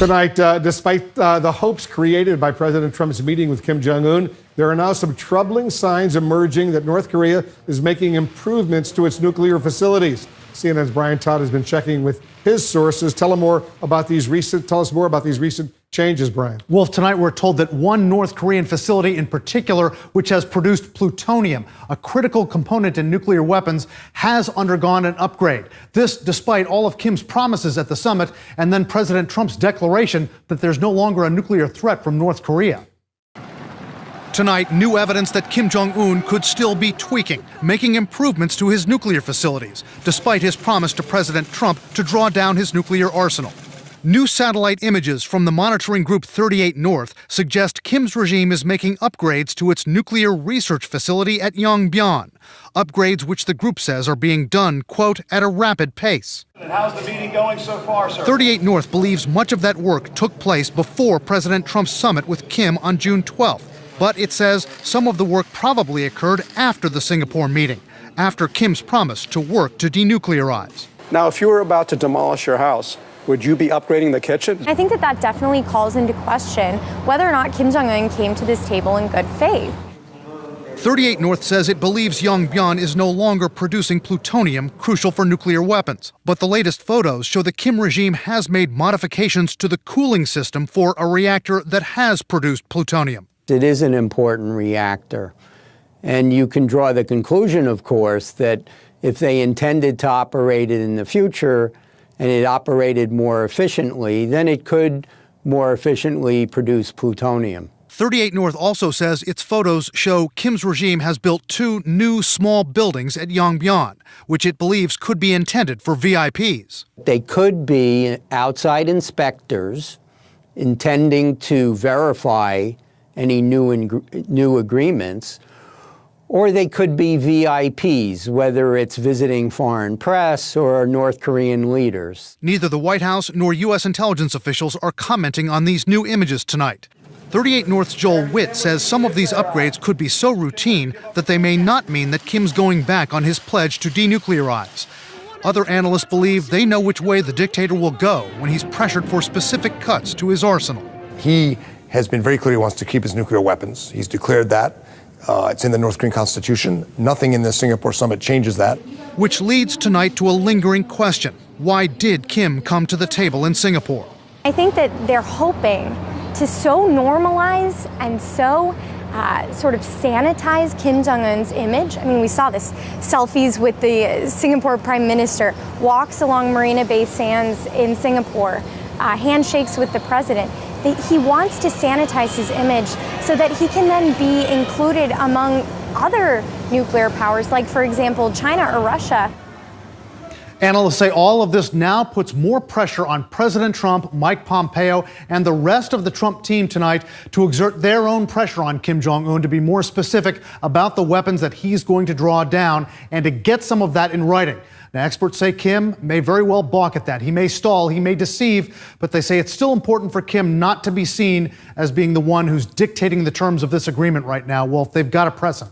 Tonight, despite the hopes created by President Trump's meeting with Kim Jong-un, there are now some troubling signs emerging that North Korea is making improvements to its nuclear facilities. CNN's Brian Todd has been checking with his sources. Tell us more about these recent changes, Brian. Wolf, tonight we're told that one North Korean facility in particular, which has produced plutonium, a critical component in nuclear weapons, has undergone an upgrade. This despite all of Kim's promises at the summit and then President Trump's declaration that there's no longer a nuclear threat from North Korea. Tonight, new evidence that Kim Jong-un could still be tweaking, making improvements to his nuclear facilities, despite his promise to President Trump to draw down his nuclear arsenal. New satellite images from the monitoring group 38 North suggest Kim's regime is making upgrades to its nuclear research facility at Yongbyon, upgrades which the group says are being done, quote, at a rapid pace. And how's the meeting going so far, sir? 38 North believes much of that work took place before President Trump's summit with Kim on June 12th. But it says some of the work probably occurred after the Singapore meeting, after Kim's promise to work to denuclearize. Now, if you were about to demolish your house, would you be upgrading the kitchen? I think that definitely calls into question whether or not Kim Jong-un came to this table in good faith. 38 North says it believes Yongbyon is no longer producing plutonium crucial for nuclear weapons. But the latest photos show the Kim regime has made modifications to the cooling system for a reactor that has produced plutonium. It is an important reactor. And you can draw the conclusion, of course, that if they intended to operate it in the future and it operated more efficiently, then it could more efficiently produce plutonium. 38 North also says its photos show Kim's regime has built two new small buildings at Yongbyon, which it believes could be intended for VIPs. They could be outside inspectors intending to verify any new agreements, or they could be VIPs, whether it's visiting foreign press or North Korean leaders. Neither the White House nor U.S. intelligence officials are commenting on these new images tonight. 38 North's Joel Witt says some of these upgrades could be so routine that they may not mean that Kim's going back on his pledge to denuclearize. Other analysts believe they know which way the dictator will go when he's pressured for specific cuts to his arsenal. He has been very clear he wants to keep his nuclear weapons. He's declared that. It's in the North Korean Constitution. Nothing in the Singapore summit changes that. Which leads tonight to a lingering question. Why did Kim come to the table in Singapore? I think that they're hoping to so normalize and so sort of sanitize Kim Jong-un's image. I mean, we saw this selfies with the Singapore Prime Minister, walks along Marina Bay Sands in Singapore, handshakes with the president. He wants to sanitize his image so that he can then be included among other nuclear powers, like, for example, China or Russia. Analysts say all of this now puts more pressure on President Trump, Mike Pompeo, and the rest of the Trump team tonight to exert their own pressure on Kim Jong-un to be more specific about the weapons that he's going to draw down and to get some of that in writing. Now, experts say Kim may very well balk at that. He may stall, he may deceive, but they say it's still important for Kim not to be seen as being the one who's dictating the terms of this agreement right now. Well, they've got to press him.